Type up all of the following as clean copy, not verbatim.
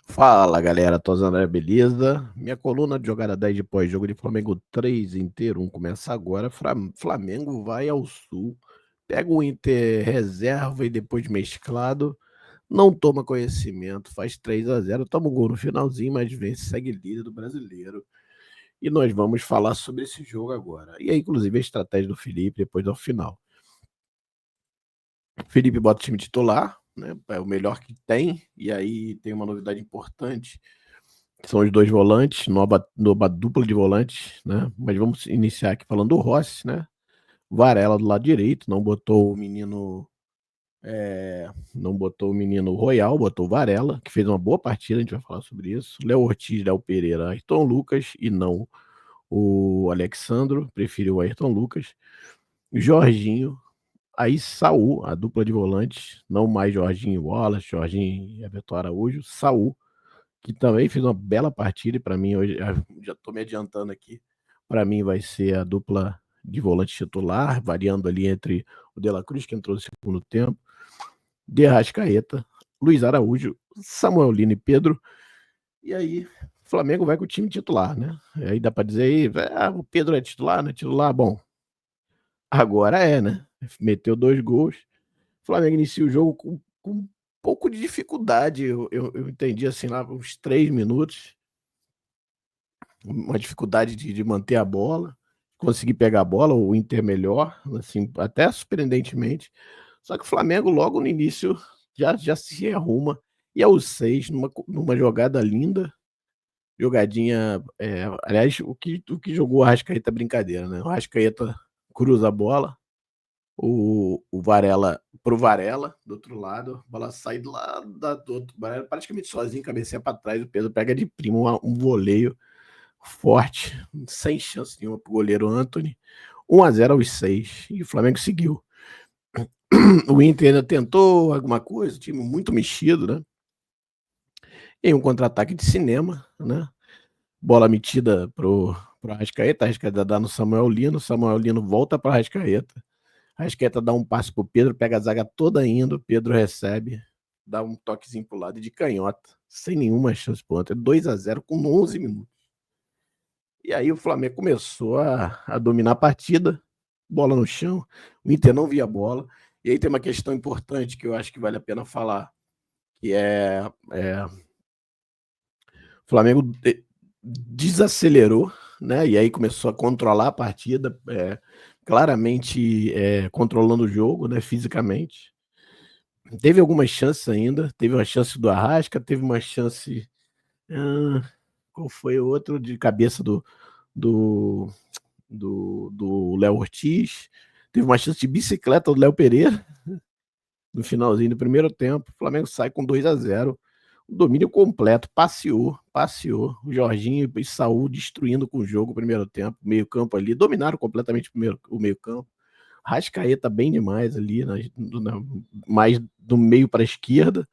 Fala galera, Tozana, beleza? Minha coluna de jogada 10 de pós-jogo de Flamengo 3 inteiro 1 começa agora. Flamengo vai ao Sul, pega o Inter reserva e depois mesclado, não toma conhecimento, faz 3-0, toma um gol no finalzinho, mas vence, segue líder do brasileiro. E nós vamos falar sobre esse jogo agora. E aí, inclusive, a estratégia do Felipe depois ao final. O Felipe bota o time titular, né? É o melhor que tem, e aí tem uma novidade importante. São os dois volantes, nova dupla de volantes, né? Mas vamos iniciar aqui falando do Rossi, né? Varela do lado direito, não botou o menino Royal, botou o Varela, que fez uma boa partida, a gente vai falar sobre isso. Léo Ortiz, Léo Pereira, Ayrton Lucas e não o Alexandro, preferiu o Ayrton Lucas. Jorginho, aí Saul, a dupla de volantes, não mais Jorginho e Wallace, Jorginho e Everton Araújo, Saul, que também fez uma bela partida, e para mim, hoje, já estou me adiantando aqui, para mim vai ser a dupla de volante titular, variando ali entre o De La Cruz, que entrou no segundo tempo, De Arrascaeta, Luiz Araújo, Samuel Lino e Pedro, e aí o Flamengo vai com o time titular, né? Aí dá para dizer aí, o Pedro é titular, né? Titular, bom, agora é, né? Meteu 2 gols, o Flamengo inicia o jogo com um pouco de dificuldade, eu entendi assim lá, uns 3 minutos, uma dificuldade de manter a bola, conseguir pegar a bola, o Inter melhor, assim, até surpreendentemente. Só que o Flamengo, logo no início, já se arruma. E aos 6, numa jogada linda, jogadinha. Aliás, o que jogou o Arrascaeta é brincadeira, né? O Arrascaeta cruza a bola, o Varela pro Varela, do outro lado, a bola sai lá do outro, Varela praticamente sozinho, cabeceia para trás, o Pedro pega de primo um voleio forte, sem chance nenhuma pro goleiro Antony. 1-0 aos 6. E o Flamengo seguiu. O Inter ainda tentou alguma coisa, time muito mexido, né? Em um contra-ataque de cinema, né? Bola metida pro Arrascaeta, Arrascaeta dá no Samuel Lino volta para Arrascaeta. Arrascaeta dá um passe pro Pedro, pega a zaga toda indo, Pedro recebe, dá um toquezinho pro lado de canhota, sem nenhuma chance pro Inter. 2-0 com 11 minutos. E aí o Flamengo começou a dominar a partida, bola no chão, o Inter não via bola. E aí tem uma questão importante que eu acho que vale a pena falar, que o Flamengo desacelerou, né? E aí começou a controlar a partida, claramente controlando o jogo, né? Fisicamente. Teve algumas chances ainda, teve uma chance do Arrasca, teve uma chance. Qual foi o outro de cabeça do do Léo Ortiz, teve uma chance de bicicleta do Léo Pereira no finalzinho do primeiro tempo. O Flamengo sai com 2-0, o domínio completo, passeou. O Jorginho e Saul destruindo com o jogo o primeiro tempo, meio campo ali, dominaram completamente o meio campo. Rascaeta bem demais ali, mais do meio para a esquerda,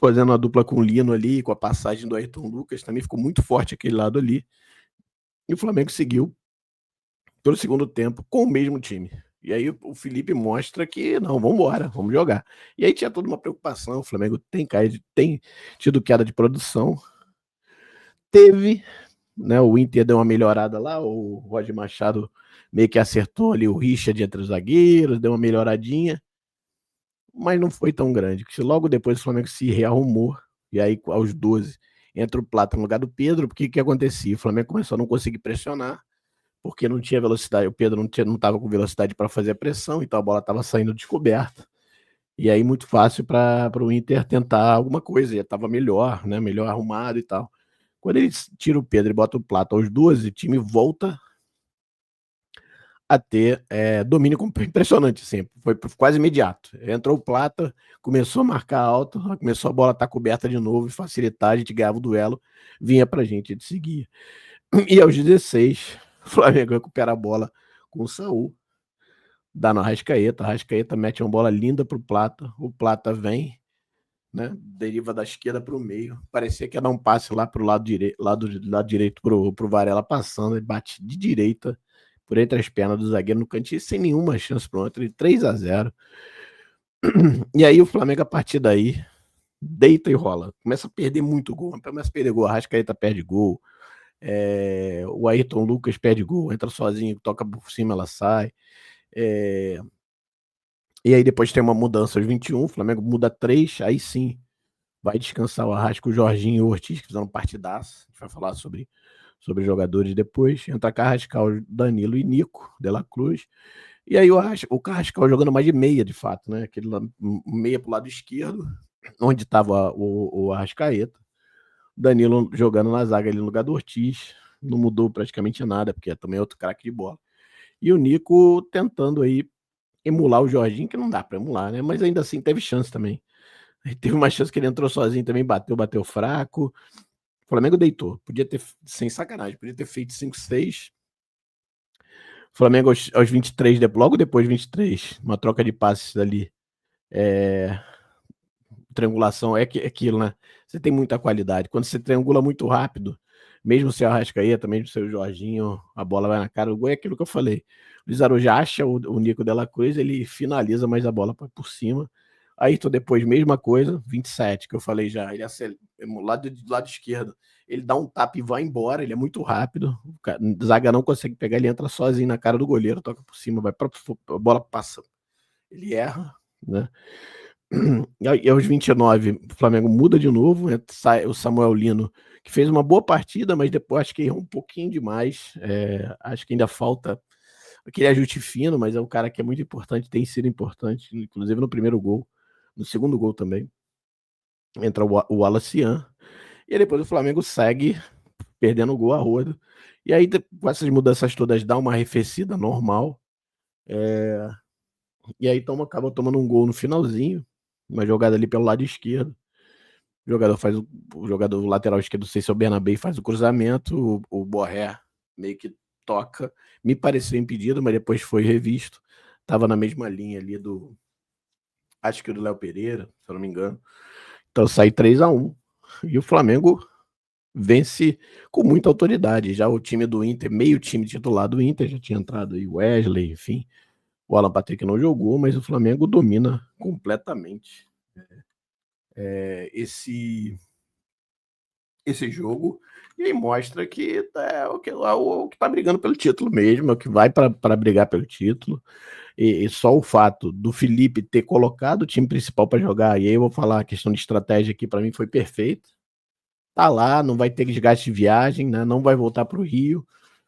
fazendo uma dupla com o Lino ali, com a passagem do Ayrton Lucas, também ficou muito forte aquele lado ali. E o Flamengo seguiu pelo segundo tempo com o mesmo time. E aí o Felipe mostra que não, vamos embora, vamos jogar. E aí tinha toda uma preocupação, o Flamengo tem tido queda de produção, teve, né, o Inter deu uma melhorada lá, o Roger Machado meio que acertou ali o Richard entre os zagueiros, deu uma melhoradinha, mas não foi tão grande, porque logo depois o Flamengo se rearrumou, e aí aos 12 entra o Plata no lugar do Pedro, porque que acontecia? O Flamengo começou a não conseguir pressionar, porque não tinha velocidade, o Pedro não estava com velocidade para fazer a pressão, então a bola estava saindo descoberta. E aí muito fácil para o Inter tentar alguma coisa, já estava melhor, né? Melhor arrumado e tal. Quando ele tira o Pedro e bota o Plata aos 12, o time volta a ter domínio impressionante, assim, foi quase imediato. Entrou o Plata, começou a marcar alto, começou a bola estar coberta de novo e facilitar, a gente ganhava o duelo, vinha pra gente, a gente seguia. E aos 16, o Flamengo recupera a bola com o Saul, dá no Arrascaeta, mete uma bola linda pro Plata, o Plata vem, né, deriva da esquerda para o meio, parecia que ia dar um passe lá pro lado direito pro Varela passando, e bate de direita, por entre as pernas do zagueiro no cantinho, sem nenhuma chance pro outro, 3-0. E aí o Flamengo, a partir daí, deita e rola. Começa a perder muito gol. Começa a perder gol. A Arrascaeta perde gol. O Ayrton Lucas perde gol. Entra sozinho, toca por cima, ela sai. E aí depois tem uma mudança aos 21. O Flamengo muda 3. Aí sim vai descansar o Arrasca, o Jorginho e o Ortiz, que fizeram partidaço. A gente vai falar sobre jogadores depois. Entra Carrascal, Danilo e Nico de la Cruz. E aí o Carrascal jogando mais de meia, de fato, né? Aquele meia pro lado esquerdo, onde estava o Arrascaeta. Danilo jogando na zaga ali no lugar do Ortiz. Não mudou praticamente nada, porque também é outro craque de bola. E o Nico tentando aí emular o Jorginho, que não dá para emular, né? Mas ainda assim teve chance também. Teve uma chance que ele entrou sozinho também, bateu fraco. O Flamengo deitou. Podia ter, sem sacanagem, podia ter feito 5-6. O Flamengo aos 23, logo depois de 23, uma troca de passes ali. Triangulação é aquilo, né? Você tem muita qualidade. Quando você triangula muito rápido, mesmo se o Arrascaeta, mesmo se o Jorginho, a bola vai na cara. O gol é aquilo que eu falei. O Luiz Araújo acha o Nico de la Cruz, ele finaliza, mas a bola vai por cima. Aí depois, mesma coisa, 27, que eu falei já. Ele acelera, lado esquerdo, ele dá um tapa e vai embora. Ele é muito rápido. O zaga não consegue pegar, ele entra sozinho na cara do goleiro, toca por cima, a bola passa. Ele erra, né? E aos 29, o Flamengo muda de novo, sai o Samuel Lino, que fez uma boa partida, mas depois acho que errou um pouquinho demais. Acho que ainda falta aquele ajuste fino, mas é um cara que é muito importante, tem sido importante, inclusive no primeiro gol, no segundo gol também. Entra o Wallace, e aí depois o Flamengo segue perdendo o gol a roda. E aí, com essas mudanças todas, dá uma arrefecida normal. E aí acaba tomando um gol no finalzinho, uma jogada ali pelo lado esquerdo. O jogador lateral esquerdo, não sei se é o Bernabé, faz o cruzamento, o Borré meio que toca. Me pareceu impedido, mas depois foi revisto. Tava na mesma linha ali acho que do Léo Pereira, se eu não me engano. Então sai 3-1. E o Flamengo vence com muita autoridade. Já o time do Inter, meio time titular do Inter, já tinha entrado aí o Wesley, enfim. O Alan Patrick não jogou, mas o Flamengo domina completamente esse jogo, e aí mostra que é o que tá brigando pelo título mesmo, é o que vai para brigar pelo título. E só o fato do Felipe ter colocado o time principal para jogar, e aí eu vou falar a questão de estratégia aqui, para mim foi perfeito. Tá lá, não vai ter desgaste de viagem, né? Não vai voltar para o Rio.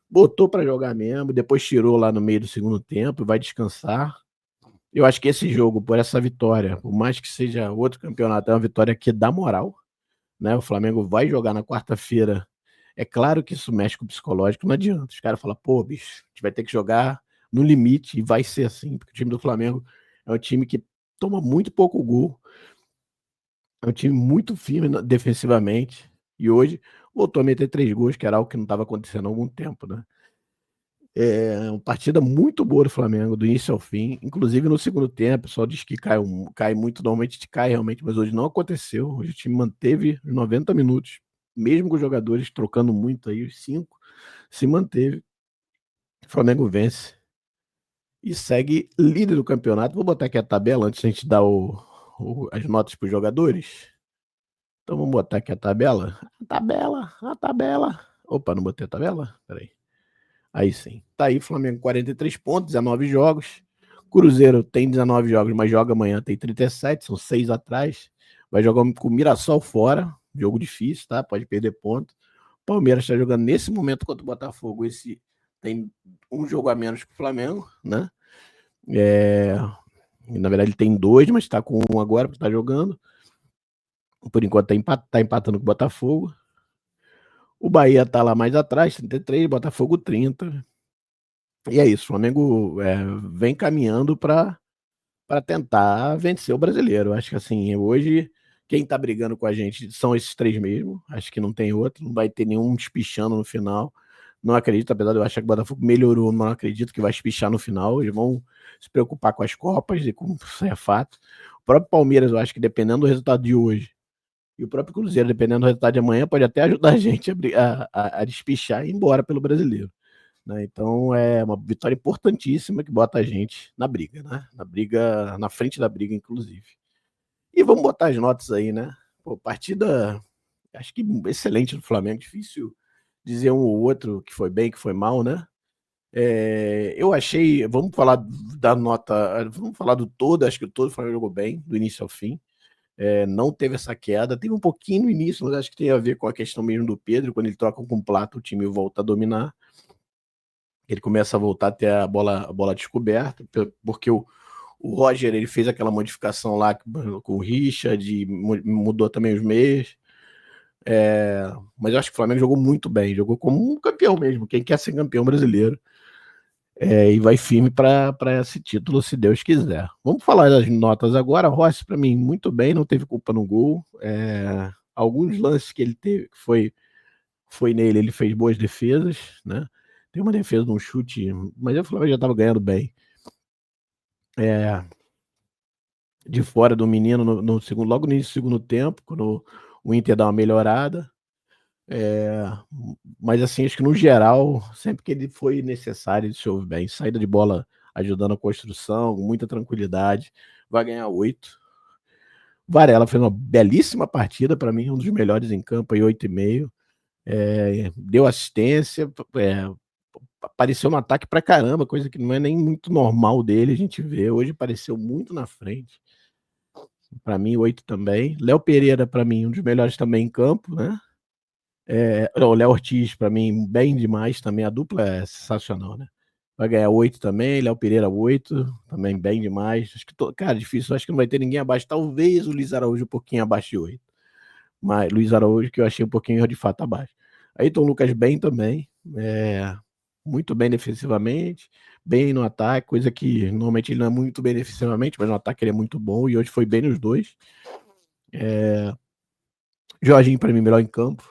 Botou para jogar mesmo, depois tirou lá no meio do segundo tempo, vai descansar. Eu acho que esse jogo, por essa vitória, por mais que seja outro campeonato, é uma vitória que dá moral, né? O Flamengo vai jogar na quarta-feira. É claro que isso mexe com o psicológico, não adianta. Os caras falam, pô, bicho, a gente vai ter que jogar no limite, e vai ser assim, porque o time do Flamengo é um time que toma muito pouco gol, é um time muito firme defensivamente, e hoje voltou a meter 3 gols, que era algo que não estava acontecendo há algum tempo, né? É uma partida muito boa do Flamengo, do início ao fim. Inclusive no segundo tempo, o pessoal diz que cai muito, normalmente cai realmente, mas hoje não aconteceu. Hoje o time manteve os 90 minutos, mesmo com os jogadores trocando muito aí, os 5, se manteve. O Flamengo vence e segue líder do campeonato. Vou botar aqui a tabela antes de a gente dar as notas para os jogadores. Então vamos botar aqui a tabela. A tabela. Opa, não botei a tabela? Peraí. Aí sim. Tá aí, Flamengo 43 pontos, 19 jogos. Cruzeiro tem 19 jogos, mas joga amanhã, tem 37, são 6 atrás. Vai jogar com o Mirassol fora, jogo difícil, tá? Pode perder ponto. Palmeiras está jogando nesse momento contra o Botafogo. Esse tem um jogo a menos que o Flamengo, né? Na verdade, ele tem 2, mas tá com um agora, porque tá jogando. Por enquanto tá empatando com o Botafogo. O Bahia tá lá mais atrás, 33, Botafogo 30. E é isso, o Flamengo vem caminhando para tentar vencer o brasileiro. Acho que assim, hoje quem tá brigando com a gente são esses 3 mesmo. Acho que não tem outro, não vai ter nenhum espichando no final. Não acredito, apesar de eu achar que o Botafogo melhorou, não acredito que vai espichar no final. Eles vão se preocupar com as Copas, e com isso é fato. O próprio Palmeiras, eu acho que dependendo do resultado de hoje, e o próprio Cruzeiro, dependendo do resultado de amanhã, pode até ajudar a gente a despichar e ir embora pelo brasileiro. Né? Então é uma vitória importantíssima que bota a gente na briga, né? Na briga, na frente da briga, inclusive. E vamos botar as notas aí, né? Pô, partida, acho que excelente do Flamengo. Difícil dizer um ou outro que foi bem, que foi mal, né? Eu achei. Vamos falar da nota. Vamos falar do todo. Acho que o todo o Flamengo jogou bem, do início ao fim. Não teve essa queda. Teve um pouquinho no início, mas acho que tem a ver com a questão mesmo do Pedro. Quando ele troca com o Plata, o time volta a dominar. Ele começa a voltar a ter a bola descoberta, porque o Roger ele fez aquela modificação lá com o Richard, mudou também os meios. Mas eu acho que o Flamengo jogou muito bem, jogou como um campeão mesmo, quem quer ser campeão brasileiro. E vai firme para esse título, se Deus quiser. Vamos falar das notas agora. Rossi, para mim, muito bem, não teve culpa no gol. Alguns lances que ele teve, que foi nele, ele fez boas defesas, né? Tem uma defesa de um chute, mas o Flamengo já estava ganhando bem. De fora do menino no segundo, logo no início do segundo tempo, quando o Inter dá uma melhorada. Mas assim, acho que no geral, sempre que ele foi necessário, ele se ouve bem. Saída de bola ajudando a construção, muita tranquilidade. Vai ganhar 8. Varela fez uma belíssima partida, para mim, um dos melhores em campo, aí 8,5. Deu assistência, apareceu no ataque pra caramba, coisa que não é nem muito normal dele, a gente vê. Hoje apareceu muito na frente. Para mim, 8 também. Léo Pereira, para mim, um dos melhores também em campo, né? O Léo Ortiz, para mim, bem demais também. A dupla é sensacional, né? Vai ganhar 8 também. Léo Pereira, 8, também bem demais. Acho que, cara, difícil. Acho que não vai ter ninguém abaixo. Talvez o Luiz Araújo um pouquinho abaixo de 8. Mas Luiz Araújo, que eu achei um pouquinho de fato abaixo. Ayrton Lucas, bem também. Muito bem defensivamente. Bem no ataque, coisa que normalmente ele não é muito bem defensivamente, mas no ataque ele é muito bom. E hoje foi bem nos dois. Jorginho, para mim, melhor em campo.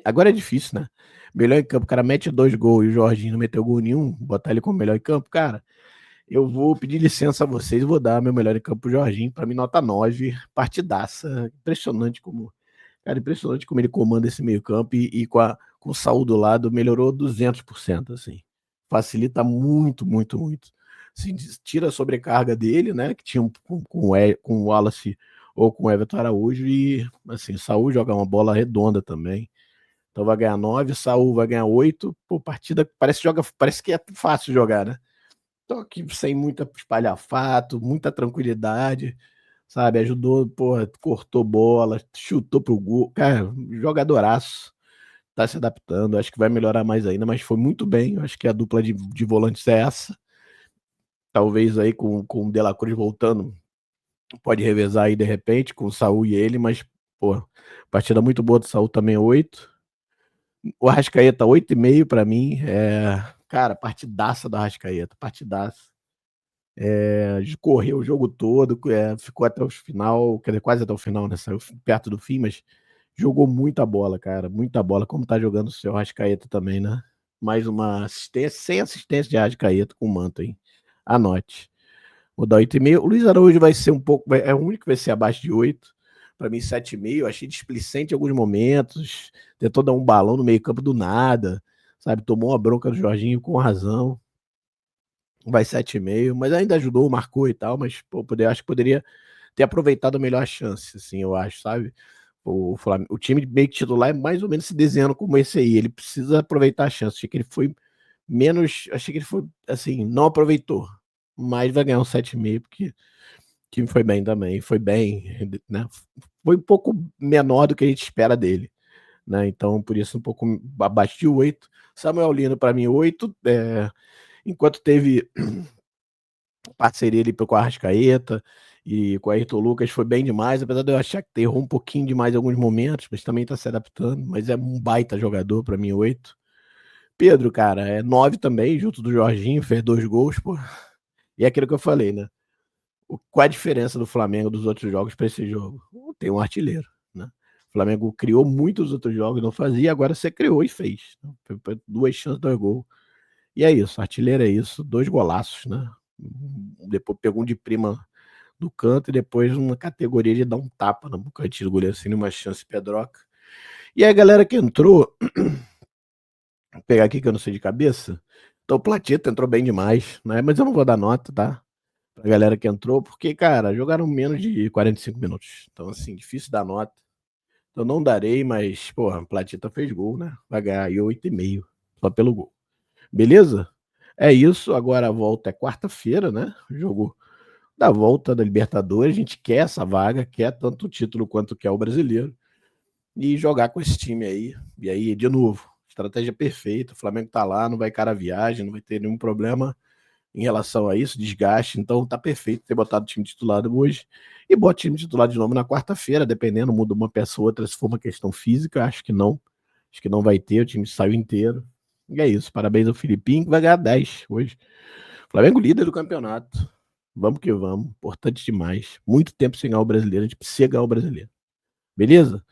Agora é difícil, né? Melhor em campo, o cara mete 2 gols e o Jorginho não meteu gol nenhum, botar ele como melhor em campo, cara. Eu vou pedir licença a vocês, vou dar meu melhor em campo pro Jorginho, para mim nota 9, partidaça, impressionante como ele comanda esse meio-campo e com o Saúl do lado melhorou 200%, assim. Facilita muito, muito, muito. Assim, tira a sobrecarga dele, né, que tinha com o Wallace ou com o Everton Araújo e, assim, o Saúl joga uma bola redonda também. Então vai ganhar 9, Saúl vai ganhar 8. Pô, partida parece que é fácil jogar, né? Toque sem muita espalhafato, muita tranquilidade, sabe? Ajudou, porra, cortou bola, chutou pro gol. Cara, jogadoraço. Tá se adaptando, acho que vai melhorar mais ainda, mas foi muito bem. Eu acho que a dupla de volantes é essa. Talvez aí com o De La Cruz voltando, pode revezar aí de repente com o Saúl e ele, mas, pô, partida muito boa do Saúl também, 8. O Arrascaeta, 8,5 pra mim. Cara, partidaça do Arrascaeta, partidaça. Correu o jogo todo, ficou até o final, quer dizer, quase até o final, né? Saiu perto do fim, mas jogou muita bola, cara, muita bola. Como tá jogando o seu Arrascaeta também, né? Mais uma assistência, sem assistência de Arrascaeta com o manto, hein? Anote. Vou dar 8,5. O Luiz Araújo vai ser um pouco, é o único que vai ser abaixo de 8. Para mim, 7,5. Achei displicente em alguns momentos. Tentou dar um balão no meio-campo do nada, sabe? Tomou uma bronca do Jorginho com razão. Vai 7,5, mas ainda ajudou, marcou e tal, mas pô, acho que poderia ter aproveitado melhor a chance, assim, eu acho, sabe? O time meio que titular é mais ou menos se desenhando como esse aí, ele precisa aproveitar a chance. Achei que ele foi, assim, não aproveitou, mas vai ganhar um 7,5, porque o time foi bem também, foi bem, né? Foi um pouco menor do que a gente espera dele, né? Então, por isso, um pouco abaixo de 8. Samuel Lino, para mim, 8. Enquanto teve parceria ali com a Arrascaeta e com a Ayrton Lucas, foi bem demais, apesar de eu achar que errou um pouquinho demais em alguns momentos, mas também tá se adaptando, mas é um baita jogador, para mim, 8. Pedro, cara, é 9 também, junto do Jorginho, fez 2 gols, pô. E é aquilo que eu falei, né? Qual a diferença do Flamengo dos outros jogos para esse jogo? Tem um artilheiro, né? O Flamengo criou muitos outros jogos, não fazia, agora você criou e fez. 2 chances, 2 gols. E é isso, artilheiro é isso, 2 golaços, né? Depois pegou um de prima do canto e depois uma categoria de dar um tapa no cantinho do goleiro, assim, numa chance pedroca. E a galera que entrou, vou pegar aqui que eu não sei de cabeça, então o Platito entrou bem demais, né? Mas eu não vou dar nota, tá? Pra galera que entrou, porque, cara, jogaram menos de 45 minutos. Então, assim, difícil dar nota. Então não darei, mas, porra, Platita fez gol, né? Vai ganhar aí 8,5, só pelo gol. Beleza? É isso. Agora a volta é quarta-feira, né? Jogo da volta da Libertadores. A gente quer essa vaga, quer tanto o título quanto quer o brasileiro. E jogar com esse time aí. E aí, de novo, estratégia perfeita. O Flamengo tá lá, não vai cara a viagem, não vai ter nenhum problema em relação a isso, desgaste. Então tá perfeito ter botado o time titular hoje. E bota o time titular de novo na quarta-feira, dependendo, muda uma peça ou outra, se for uma questão física, acho que não. Acho que não vai ter, o time saiu inteiro. E é isso. Parabéns ao Filipinho, que vai ganhar 10 hoje. Flamengo líder do campeonato. Vamos que vamos. Importante demais. Muito tempo sem ganhar o brasileiro. A gente precisa ganhar o brasileiro. Beleza?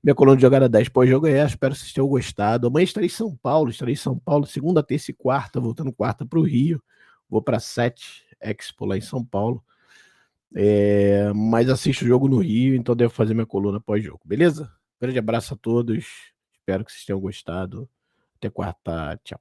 Minha coluna de jogada 10 pós-jogo é essa. Espero que vocês tenham gostado. Amanhã estarei em São Paulo. Estarei em São Paulo segunda, terça e quarta. Voltando quarta para o Rio. Vou para 7 Expo lá em São Paulo. Mas assisto o jogo no Rio, então devo fazer minha coluna pós-jogo. Beleza? Grande abraço a todos. Espero que vocês tenham gostado. Até quarta. Tchau.